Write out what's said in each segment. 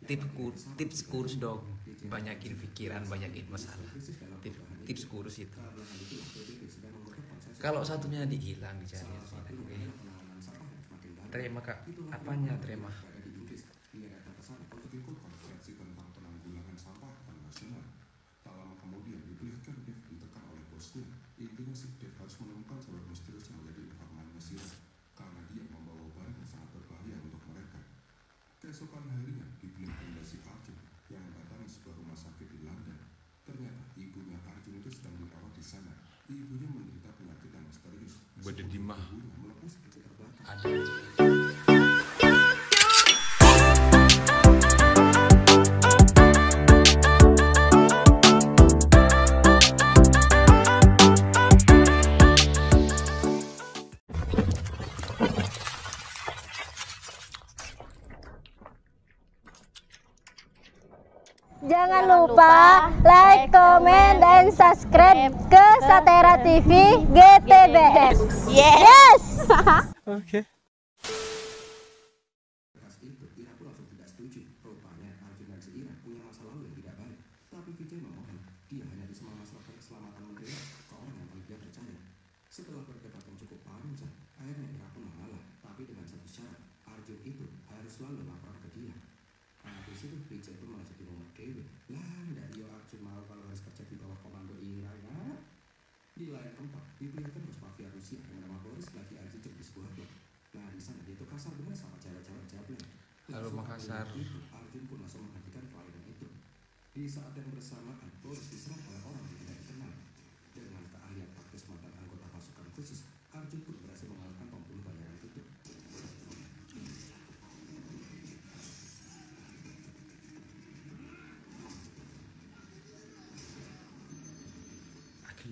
tips kurus dong, banyakin pikiran, banyakin masalah. Tips kurus itu. Kalau satunya dihilang dicari. Terima kak, apanya terima? Intinya si Dev harus menemukan sebab misterius yang menjadi informan Mesir karena dia membawa barang yang sangat berbahaya untuk mereka. Keesokan harinya dipilihkanlah si Arjun yang mendatangi sebuah rumah sakit di London. Ternyata ibunya Arjun itu sedang dirawat di sana. Ibunya menderita penyakit yang misterius. Berdedimah. Melepuh seperti terbakar. Ada. Jangan lupa like, comment, dan subscribe ke Satera TV GTBS. Yes! Oke. Atas itu, Ira pun langsung tidak setuju. Rupanya Arjun dan si Ira punya masa lalu yang tidak baik. Tapi Vijay memohon, dia hanya bisa memasrahkan keselamatan menteri ke orang yang paling dia percaya. Setelah berdebat yang cukup panjang, akhirnya Ira pun mengalah. Tapi dengan satu syarat, Arjun itu harus selalu lapor ke dia. Habis itu Vijay pun malah jadi rumah Dewi. Lah, dari Arjun mau kalau harus kerja di bawah komando Ira ya. Di lain tempat, diperlihatkan bos mafia Rusia yang bernama Boris lagi anjing di sebuah blok. Nah, di sana dia tuh kasar benar sama cewek-cewek jablay. Halo Makassar. Arjun pun langsung menghentikan kelainan itu. Di saat yang bersamaan, Boris diserang oleh orang yang tidak dikenal. Dengan keahlian taktis mantan anggota pasukan khusus, Arjun pun berhasil mengalahkan pembunuh bayaran itu.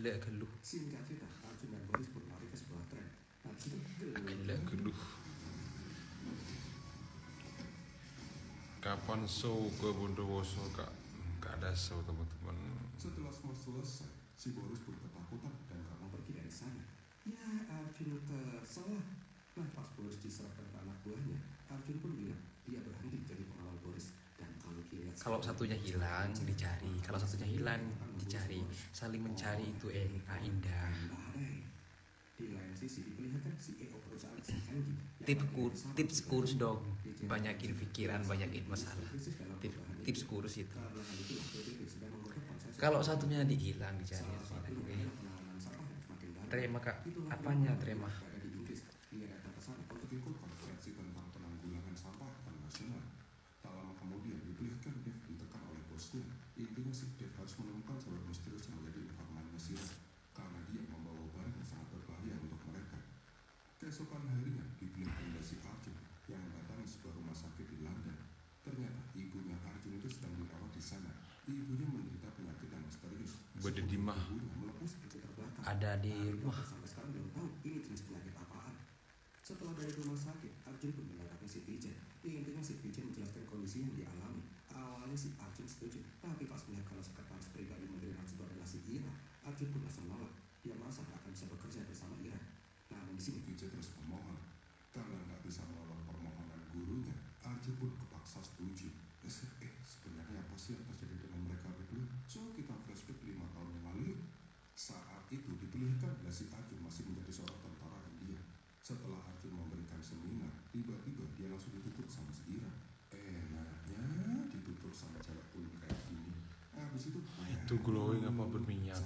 Geluh. Singkat cerita, Arjun dan Boris pun lari ke sebuah tren. Habis itu Geluh. Kapan show ke Bondowoso kak? Gak ada show teman-teman. setelah semua selesai, si Boris pun ketakutan dan gak mau pergi dari sana. Ya, Arjun tersalah. Nah, pas Boris diserahkan ke anak buahnya, Arjun pun bilang dia berhenti jadi pengawal Boris. Dan kalau Satunya hilang dicari, kalau satunya hilang dicari, saling mencari itu indah. di lain sisi diperlihatkan CEO perusahaan Sandy. Tips kurus dong, banyakin pikiran, banyakin masalah. Tips kurus itu. Kalau satunya dihilang dicari. Terima kak, apanya terima? Dia datang ke sana untuk ikut konferensi tentang penanggulangan sampah internasional. Tak lama kemudian diperlihatkan Dev ditekan oleh bosnya. Intinya si Dev harus menemukan sebab misterius yang menjadi informan Mesir karena dia membawa barang yang sangat berbahaya untuk mereka. Keesokan harinya dipilihkanlah si Arjun yang mendatangi sebuah rumah sakit di London. Ternyata ibunya Arjun itu sedang dirawat di sana. Ibunya menderita penyakit yang misterius. Berdedimah. Melepuh seperti terbakar. Ada di rumah. Sampai sekarang belum tahu ini jenis penyakit apaan. Setelah dari rumah sakit, Arjun pun mendatangi si Vijay. Intinya si Vijay menjelaskan kondisi yang dialami. Awalnya si Arjun setuju, tapi pas melihat kalau sekretaris pribadi Menteri Rans itu adalah si Ira, Arjun pun langsung menolak. Dia merasa tak akan bisa bekerja bersama Ira. Namun di sini Vijay terus memohon. Karena nggak bisa menolak permohonan gurunya, Arjun pun kepaksa setuju. Sebenarnya apa sih yang terjadi dengan mereka berdua? So kita flashback 5 tahun yang lalu. Saat itu diperlihatkan si Arjun masih menjadi seorang tentara India. Setelah Arjun memberikan seminar, tiba-tiba dia langsung ditutup sama si Ira. Enaknya ditutup sama cewek kulit kayak gini. Habis itu glowing apa berminyak?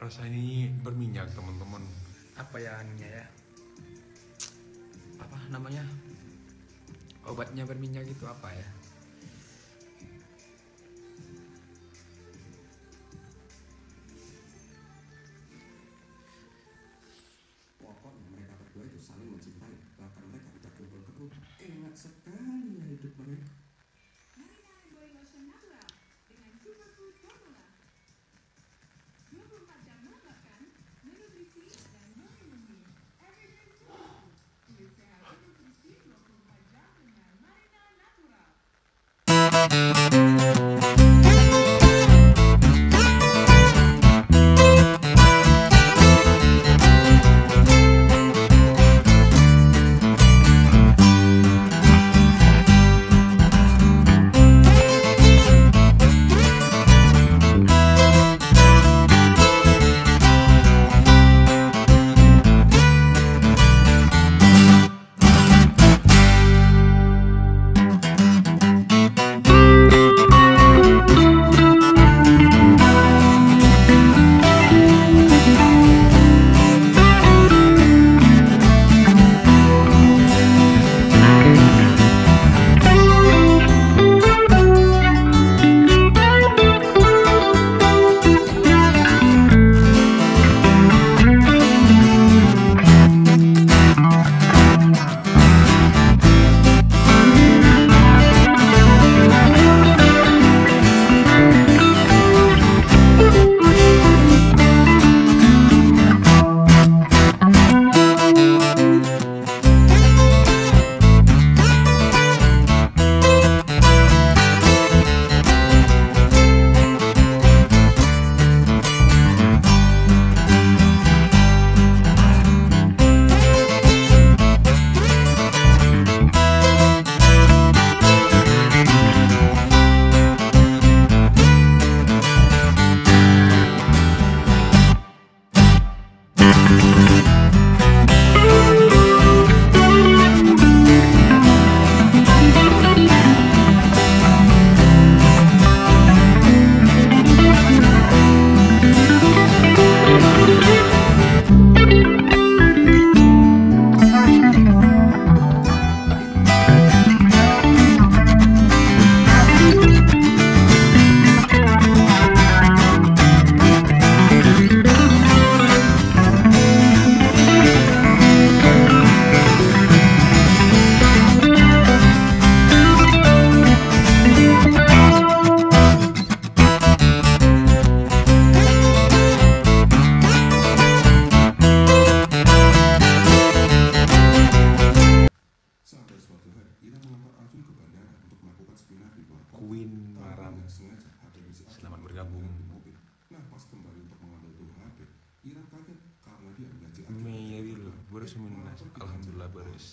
Rasanya berminyak teman-teman. Apa ya anunya ya? Apa namanya? Obatnya berminyak itu apa ya? Pokoknya mereka berdua itu saling mencintai. Bahkan mereka udah kumpul-kumpul. Enak sekali ya hidup mereka. Sampai suatu hari, Ira mengantar Arjun ke bandara untuk melakukan seminar di luar kota. Queen Tapi Maram. nggak sengaja HP si Arjun Selamat bergabung. di mobil. Nah, pas kembali untuk mengambil tuh HP, Ira kaget karena dia melihat si Arjun. Meyril, beres minus. Alhamdulillah beres.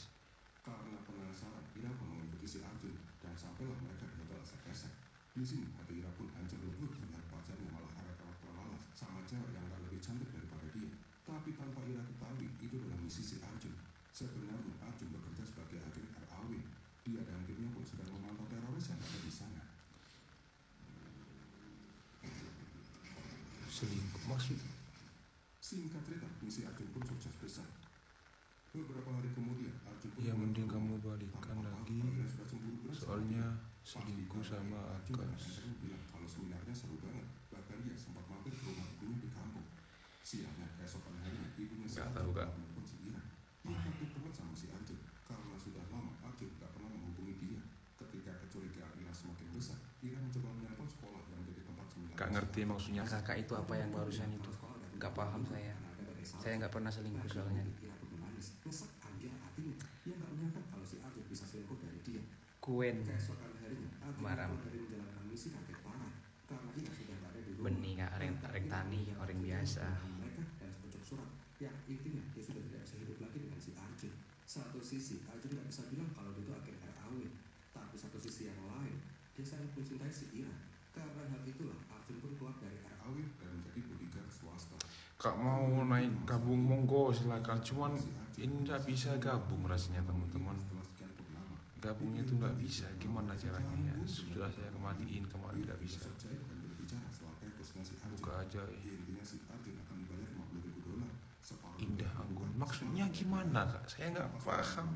Karena penasaran, Ira pun mengikuti si Arjun dan sampailah mereka di hotel esek-esek. Di sini, hati Ira pun hancur lebur melihat pacarnya malah awet-awet pemalas sama cewek yang gak lebih cantik daripada dia. Tapi tanpa Ira ketahui, itu adalah misi si Arjun. Sebenarnya Arjun bekerja sebagai agen RAW. Dia dan timnya pun sedang memantau teroris yang ada di sana. Selingkuh maksud. Singkat cerita, misi Arjun pun sukses besar. Beberapa hari kemudian, Arjun pun Ya mending pulang kamu ke rumah. balikan Tanpa tahu, lagi. Ira sudah cemburu berat sama Soalnya dia. selingkuh sama Arjun dan Akas. Andrew bilang kalau seminarnya seru banget. Bahkan dia sempat mampir ke rumah ibunya di kampung. Siangnya, keesokan harinya, ibunya si Nggak Arjun tahu, Kak. malah menelpon si Ira. Dia takut teman sama si Arjun karena sudah lama Arjun gak pernah menghubungi dia. Ketika kecurigaan Ira semakin besar, Ira mencoba menelpon sekolah yang jadi tempat seminar. Gak ngerti maksudnya kakak itu apa yang barusan itu. Gak paham saya. Saya nggak pernah selingkuh soalnya. Ira pun menangis, ngesek ambil hatinya. Dia gak menyangka kalau si Arjun bisa selingkuh dari dia. Kuen Keesokan harinya, Arjun Maram. keluar dari menjalankan misi kaget parah karena Ira sudah gak ada di rumah. benih kak areng tani orang biasa. Mereka dan sepucuk surat yang intinya dia sudah tidak bisa hidup lagi dengan si Arjun. Satu sisi Arjun gak bisa bilang kalau dia itu agen RAW, tapi satu sisi yang lain dia sangat mencintai si Ira. Karena hal itulah Arjun pun keluar dari RAW dan menjadi bodyguard swasta. Kak mau naik gabung monggo silakan. Cuman ini nggak bisa gabung rasanya teman-teman. Setelah sekian purnama, Gabungnya tuh nggak bisa. Gimana caranya ya? Sudah saya kematiin kemarin nggak bisa. Percaya dan berbicara soal etosnya si Arjun. Buka aja. Intinya si Arjun akan dibayar $50.000 separuh. Indah Anggun. Maksudnya gimana kak? Saya nggak paham.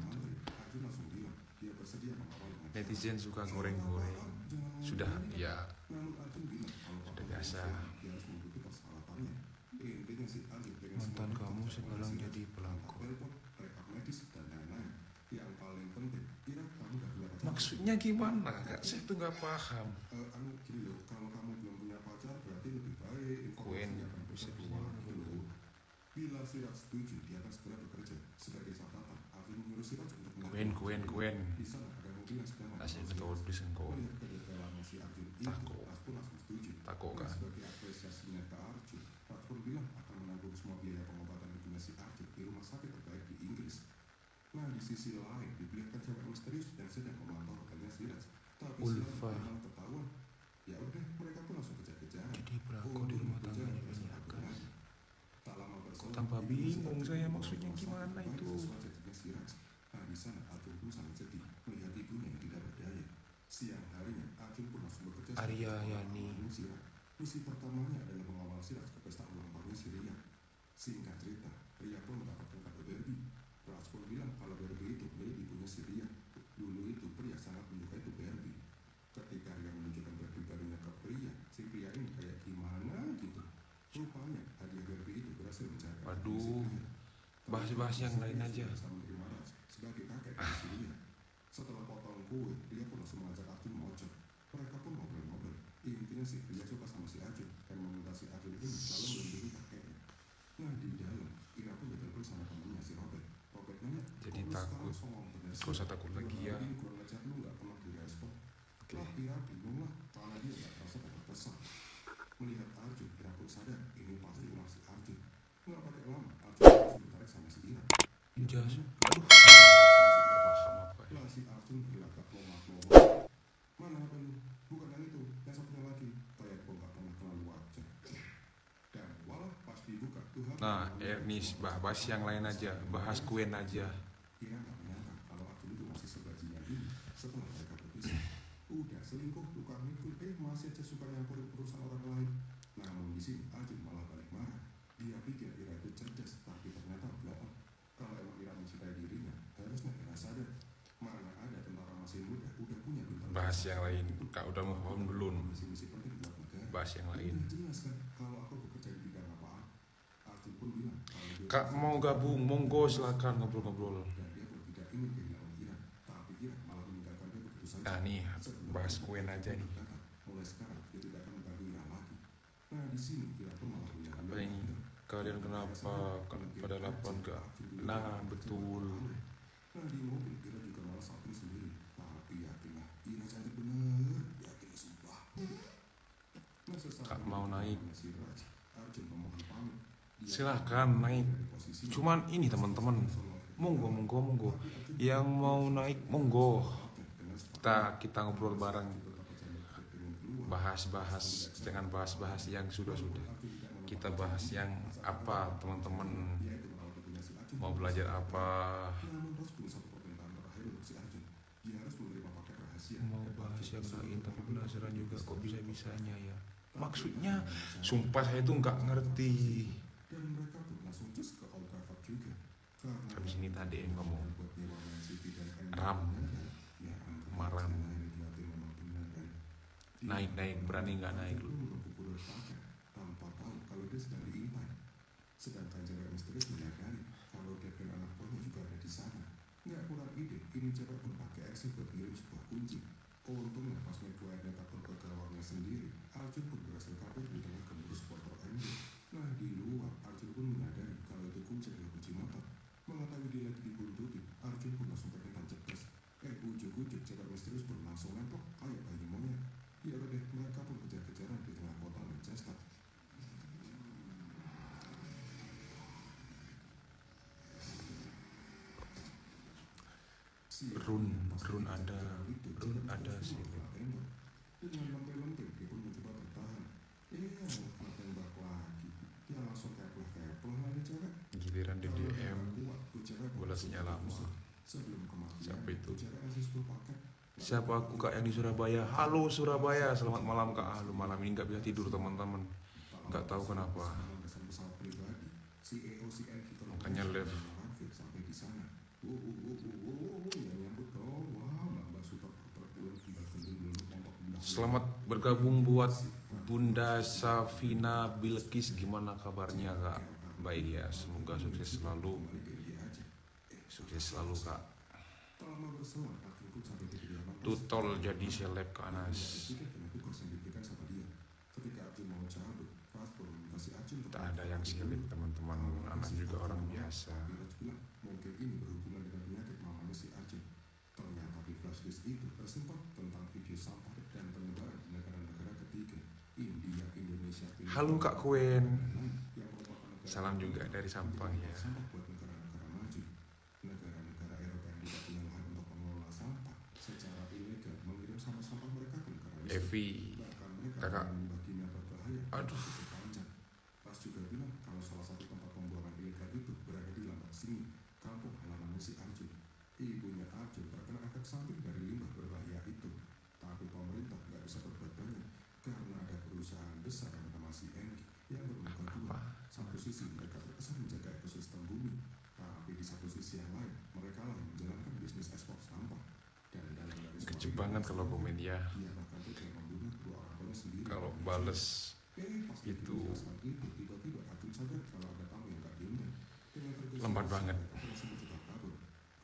Arjun langsung bilang dia bersedia mengawal dengan Netizen suka goreng-goreng. Sudah ya namun Arjun bilang kalau sudah biasa. dia harus mengikuti persyaratannya. Intinya si Arjun dengan Mantan semua kamu konsep sekarang polisi, jadi pelakor. telepon, rekam medis dan lain-lain. Yang paling penting, Ira kamu gak punya pacar. Maksudnya gimana kak? Saya tuh nggak paham. Gini loh, kalau kamu belum punya pacar berarti lebih baik Kuen, informasi akan bisa bisa-bisa. keluar gitu loh. Bila Siraj setuju, dia akan segera bekerja. Sebagai catatan, Arjun menyuruh Siraj untuk Kuen. Di sana ada mobil yang sedang Asli membawa betul Siraj. disengkau. Melihat kedekailannya si Arjun itu, Tako. Raj pun langsung setuju. Tako Dan kan. sebagai apresiasinya ke Arjun, Raj pun bilang akan menanggung semua biaya pengobatan ibunya si Arjun di rumah sakit terbaik di Inggris. Nah, di sisi lain, dibiarkan cewek misterius yang sedang memantau hotelnya Siraj. Tapi Ulfa. Siraj memang ketahuan. Ya udah, mereka pun langsung kejar-kejaran. Jadi pelakor di rumah tangganya ini Akas. Tak lama berselang, Tambah ibunya bingung Siraj saya dibawa maksudnya ke rumah gimana sakit itu. terbaik sesuai janjinya Siraj. Nah, di sana Arjun pun sangat sedih melihat ibunya yang tidak berdaya. Siang harinya, Arjun pun langsung bekerja Arya sebagai Yani. pengawal Siraj. Misi pertamanya adalah mengawal Siraj ke pesta ulang tahunnya si Ria. Singkat cerita, Ria pun mendapatkan kado Barbie. Raj pun bilang kalau Barbie itu milik ibunya si Ria. Dulu itu pria sangat menyukai itu Barbie. Ketika Ria menunjukkan Barbie barunya ke pria, si pria ini kayak gimana gitu. Rupanya hadiah Barbie itu berhasil mencairkan hati Waduh. si Ria. Bahas-bahas yang lain aja. Bisa menerima Raj sebagai kakek dari si Ria. Setelah potong kue, Ria pun langsung mengajak Arjun mojok. Mereka pun ngobrol-ngobrol. Intinya sih Ria suka sama si Arjun dan meminta si Arjun ini selalu melindungi kakeknya. Nah di dalam, Ira pun ditelepon sama temennya si Robert. Robert nanya, Jadi "Kok lu sekarang takut. songong bener sih? Gak usah takut lagi ya. Tadi gua ngechat lu gak pernah direspon." Oke. Lah Ira bingung lah, karena dia gak merasa dapat kesal. Melihat Arjun, Ira pun sadar ini pasti ulah si Arjun. Nggak pakai lama, Arjun langsung ditarik sama si Ira. Jas. Aduh, Gak paham apa ya. lah si Arjun berlagak lompat-lompat. Mana apa lu? Bukan yang itu, yang satunya lagi. Kayak gua gak pernah kenal lu aja. Dan walah pas dibuka tuh HP Nah, Ernest, bahas yang lain aja. Bahas Kuen aja. Ira gak menyangka kalau Arjun itu masih sebajingan ini setelah mereka berpisah. Udah selingkuh, tukang mikul, masih aja suka nyampurin urusan orang lain. Namun di sini Arjun malah balik marah. Dia pikir Ira itu cerdas, tapi ternyata bohong. Kalau emang Ira mencintai dirinya, harusnya Ira sadar. Mana ada tentang bahas yang lain. Kak udah mau paham belum? misi-misi penting buat negara. Bahas yang lain. Jelas kan kalau aku bekerja di bidang apaan. Arjun pun bilang kalau dia Kak mau gabung, monggo silakan ngobrol-ngobrol. dan dia pun tidak ingin kehilangan Iran, tapi Iran malah meninggalkan dia begitu saja. Nah nih, bahas kuen aja nih. Mulai sekarang dia tidak akan mengganggu Iran lagi. Nah di sini Iran pun malah menyerang. Apa ini? Kalian kenapa pada laporan gak? Nah betul. Nah di mobil Iran juga malah satu sendiri. Tapi yakinlah, Iran cantik bener. Yakin sumpah. Nah sesaat Kak mau naik. si Raj, Arjun memohon pamit. Silahkan naik. Cuman ini teman-teman, monggo. Yang mau naik monggo. Kita ngobrol bareng. Bahas-bahas, jangan bahas-bahas yang sudah-sudah. Kita bahas yang apa teman-teman mau belajar apa. Mau bahas yang lain tapi penasaran juga kok bisa-bisanya ya. Maksudnya, sumpah saya tuh nggak ngerti. Habis ini tadi yang ngomong Ram, Maram, naik berani nggak naik lu? Tanpa tahu kalau dia sedang diintai. Sedangkan cewek misterius menyadari kalau dia dan anak buahnya juga ada di sana. Nggak kurang ide, ini cewek pun pakai aksi buat ngirim sebuah kunci. Untungnya pas McQuaid takut ke gawangnya sendiri, Arjun pun berhasil kabur di tengah gemuruh supporter MU. Nah di luar, Arjun pun menyadari kalau itu kunci adalah kunci motor. Mengetahui dia lagi dibuntuti, Arjun pun langsung pengen ceplos. Ujuk-ujuk cewek misterius pun langsung lempok kayak bayi monyet. Ya udah deh, mereka pun kejar-kejaran di tengah kota Manchester. Run ada sih. Dengan lenting-lenting dia pun mencoba bertahan. Mau tembak lagi. Dia langsung keplah lari cewek. Giliran di DM balasnya lama. Sebelum kematian, Siapa itu? cewek kasih 10 paket. Siapa aku Kak yang di Surabaya? Halo Surabaya, selamat malam Kak. Halo, malam ini nggak bisa tidur teman-teman. Nggak tahu kenapa. Makanya live. Sampai di sana. Selamat bergabung buat Bunda Safina Bilkis. Gimana kabarnya Kak? Baik ya, semoga sukses selalu. Sukses selalu Kak. Tutol jadi seleb Kak Anas. Tak ada yang seleb teman-teman. Anas juga orang biasa. Mungkin ini berhubungan dengan penyakit mamanya si Arjun. Ternyata di flashdisk itu tersimpan tentang video sampah dan penyebaran di negara-negara ketiga, India, Indonesia, Halo Kak Kuen. Salam juga dari Sampang ya. sampah buat negara-negara maju. Negara-negara Eropa yang tidak punya lahan untuk mengelola sampah secara ilegal mengirim sampah-sampah mereka ke negara miskin. Evi, Bahkan mereka kakak. membaginya berbahaya. Aduh. Panjang. Pas juga bilang kalau salah satu tempat pembuangan ilegal itu berada di Lambak Sini, kampung halamannya si Arjun. Ibunya Arjun terkena efek samping dari limbah berbahaya itu. Tapi pemerintah nggak bisa berbuat banyak karena ada perusahaan besar yang bernama si Enki yang bermuka dua. Satu sisi mereka terkesan menjaga ekosistem bumi, tapi di satu sisi yang lain mereka lah yang menjalankan bisnis ekspor sampah. Dan dalam garis Kecil banget kalau komen ya. dia bahkan juga membunuh dua orang tuanya sendiri. Kalau bales Pas itu tiba-tiba Arjun sadar kalau ada tamu yang gak diundang. Dengan tergesa-gesa, lembat banget. mereka langsung mencoba kabur.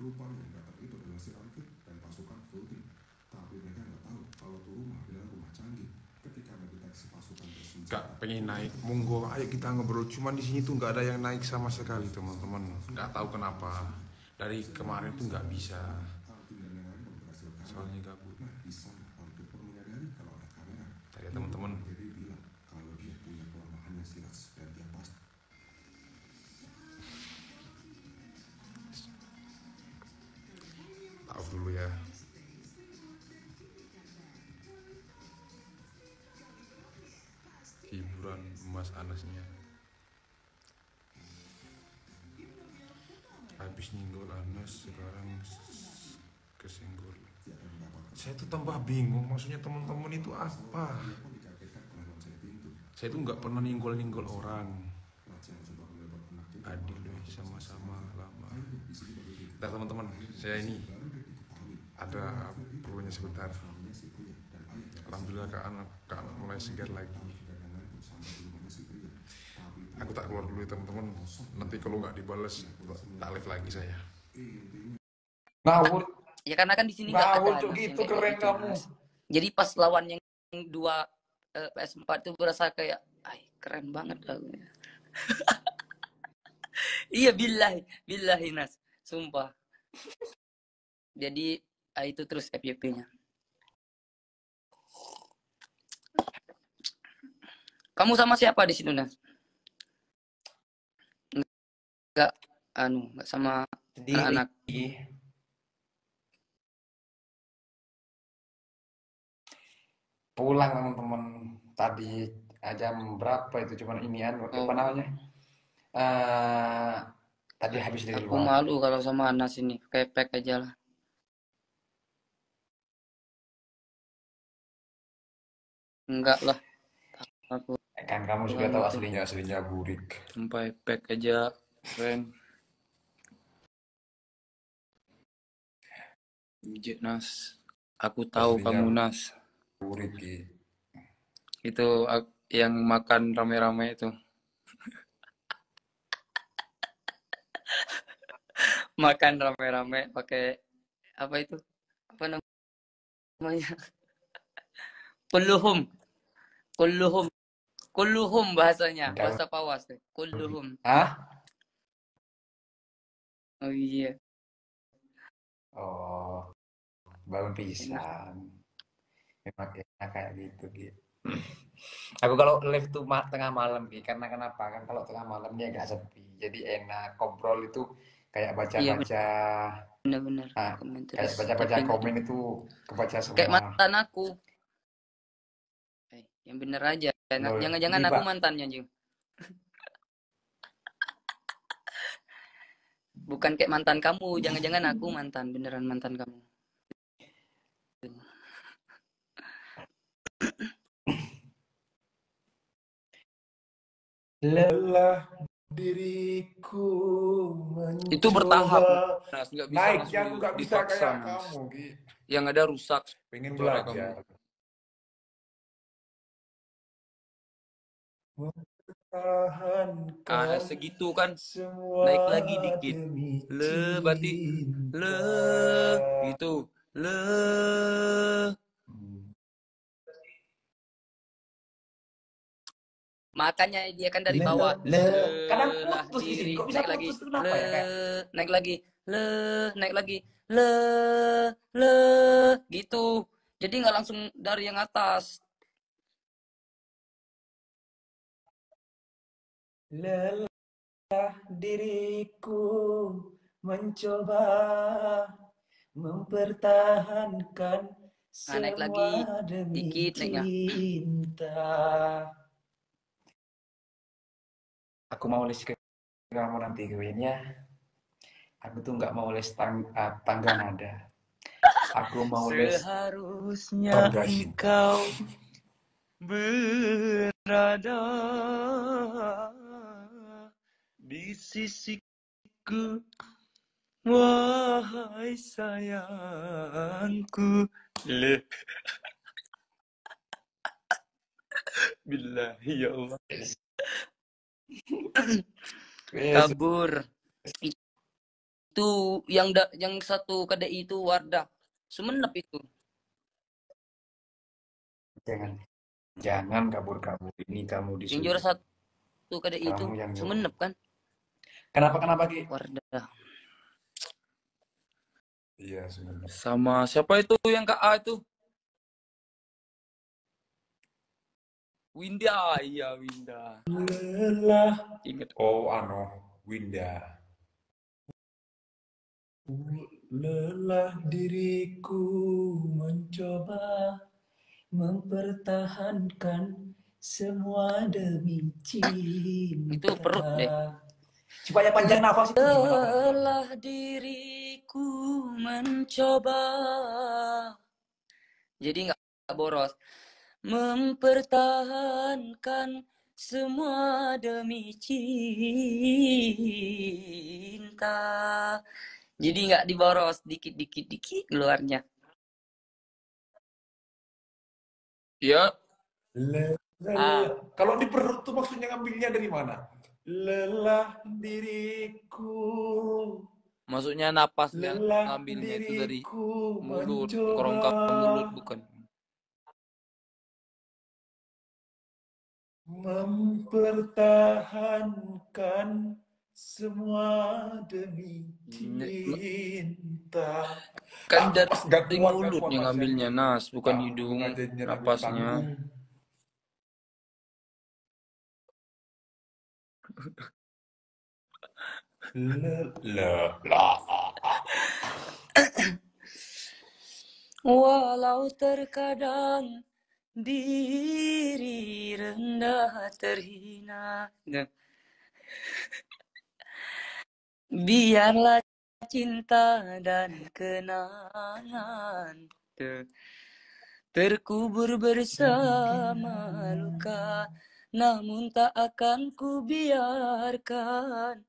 Rupanya yang datang itu adalah si Arkit dan pasukan full team. Tapi mereka nggak tahu kalau itu rumah adalah rumah canggih. Ketika mendeteksi pasukan bersenjata, Kak pengen naik, monggo ayo kita ngobrol. Cuman di sini tuh nggak ada yang naik sama sekali teman-teman. Nggak tahu kenapa. Dari kemarin tuh nggak bisa. Arjun dan yang lain pun berhasil kabur. Soalnya gabut. Nah di sana Arkit pun menyadari kalau ada kamera. Tadi teman-teman. Jadi bilang kalau dia punya kelemahannya silat dan dia pasti. Tahu dulu ya. Hiburan Mas Anasnya. Habis nyinggol Anas sekarang kesenggol. Saya tuh tambah bingung maksudnya teman-teman itu apa. Saya tuh nggak pernah ninggol orang. Adil deh sama-sama lama. Nah teman-teman, saya ini ada perlunya sebentar. Alhamdulillah Kak Anak mulai segar lagi. Aku tak keluar dulu ya teman-teman. Nanti kalau nggak dibales tak live lagi saya. Ngawur, Ya karena kan di sini nggak ada ngawur Nas, tuh yang gitu, kayak keren gitu, kamu. Nas. Jadi pas lawan yang dua PS4 tuh berasa kayak, ay keren banget aku. Iya billahi Nas, sumpah. Jadi itu terus FYP-nya. Kamu sama siapa di situ, Nas? Enggak sama anak-anak. Pulang teman-teman tadi jam berapa itu, cuman inian apa namanya? Tadi habis dari Aku luar. malu kalau sama Anas ini, kayak pack aja lah. Enggak lah. Aku Kan kamu juga tahu aslinya burik. sampai pack aja, keren. Nas, aku tahu Aslinya kamu Nas. burik. Itu yang makan rame-rame itu. Makan rame-rame pakai apa itu? Apa namanya? Kulluhum bahasanya, bahasa Pawas. Kulluhum. Hah? Oh iya. Oh, bangun pisang. Memang enak kayak gitu. Aku kalau live tuh tengah malam karena kenapa kan kalau tengah malam dia agak sepi, jadi enak ngobrol itu kayak baca-baca. Bener-bener. Kayak baca-baca komen itu kebaca semua. Kayak mantan aku. Yang bener aja. Jangan-jangan aku mantannya, Jung. Bukan kayak mantan kamu, jangan-jangan aku mantan, beneran mantan kamu. Lelah diriku mencoba. Itu bertahap. Nah, nggak bisa naik, yang nggak bisa dipaksa, kayak Mas. kamu. Yang ada rusak. Pengen suara belajar. Ada segitu kan, naik lagi dikit. Berarti gitu. Makanya dia kan dari bawah. Kadang putus di sini. Kok bisa naik lagi. putus? Kenapa ya? Naik lagi. Naik lagi. Gitu. Jadi nggak langsung dari yang atas. Lelah diriku mencoba mempertahankan naik lagi. semua demi Dikit naiknya. cinta. Aku mau les ke kamu nanti ya. Aku tuh nggak mau les tangga nada. Aku mau les seharusnya engkau berada di sisiku, wahai sayangku. Billahi ya Allah. Kabur. Itu yang satu KDI itu Wardah. Sumenep itu. Jangan kabur. Ini kamu disuruh. Yang juara satu KDI itu Sumenep kan? Kenapa Ki? Wardah. Iya, Sumenep. Sama siapa itu yang KA itu? Winda, iya Winda. Lelah. Ingat. Winda. Lelah diriku mencoba mempertahankan semua demi cinta. Itu perut deh. Supaya panjang nafas itu gimana? Lelah diriku mencoba. Jadi nggak boros. Mempertahankan semua demi cinta. Jadi nggak diboros, dikit keluarnya. Ya, Kalau di perut tuh maksudnya ngambilnya dari mana? Lelah diriku, maksudnya napasnya lelah ngambilnya itu dari diriku mulut, mencoba kerongka mulut bukan. mempertahankan semua demi N- cinta. Kan Pas gak dari kuat mulutnya Mas ya. ngambilnya nas, bukan Tak hidung, aja nyerah di napasnya. panggung. Lah. Walau terkadang diri rendah terhina. Nah, biarlah cinta dan kenangan terkubur bersama luka, namun tak akan ku biarkan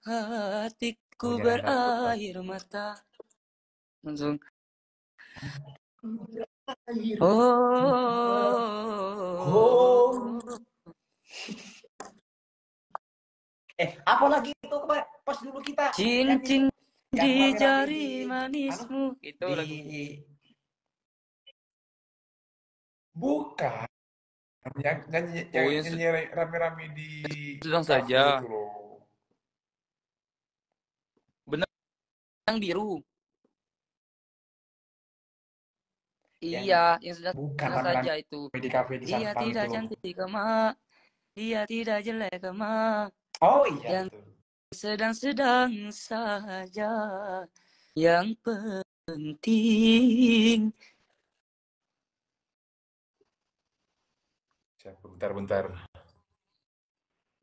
hatiku Jangan takut, Pak. berair mata. Langsung. Oh, Apa lagi itu pas dulu kita nyanyi cincin tuh yang di rame-rame jari anu manismu. Itu di lagu. Bukan yang nyanyi Oh, yang yang nyanyi rame-rame di sedang kafe saja. itu loh. Benar, yang biru. yang Iya, yang sedang, bukan sedang rame-rame saja itu. di kafe di Dia Sabang itu tidak loh. cantik kema, dia tidak jelek kema, Oh iya yang betul. sedang-sedang saja, yang penting. Siapa? Bentar.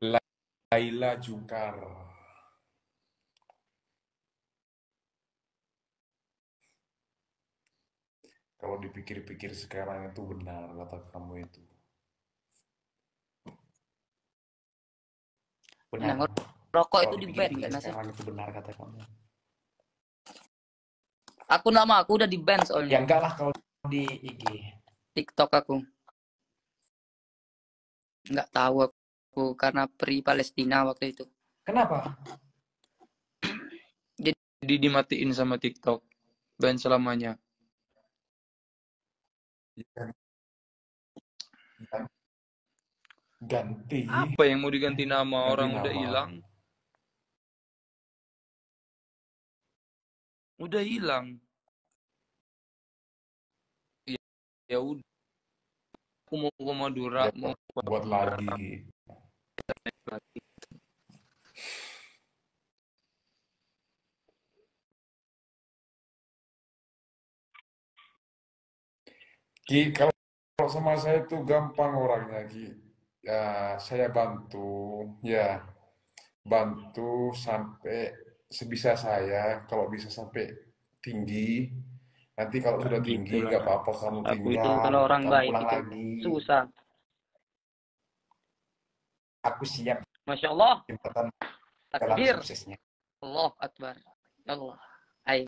Laila Jungkar. Kalau dipikir-pikir sekarang itu benar kata kamu itu. Benar. Nah, rokok Kalau itu di ban dipikir-pikir kan sih? sekarang itu benar kata kamu. Nama aku udah di ban Ya soalnya. enggak lah kalau di IG. TikTok aku. Nggak tahu aku karena Pri Palestina waktu itu. Kenapa? Jadi dimatiin sama TikTok. Ban selamanya. Ganti Apa yang mau diganti nama? Orang udah nama. hilang. Udah hilang. Ya udah. Aku mau ke Madura, Ya, mau buat lagi. lagi. Ki, kalau sama saya itu gampang orangnya, Ki. Ya, saya bantu sampai sebisa saya. Kalau bisa sampai tinggi, nanti kalau Nah, sudah tinggi, gitulah. nggak apa-apa kamu Aku itu tinggal, kalau orang kamu baik pulang itu lagi. susah. Aku siap Masya Allah. jembatan dalam Takbir. suksesnya. Allah Akbar. Allah. Ayo.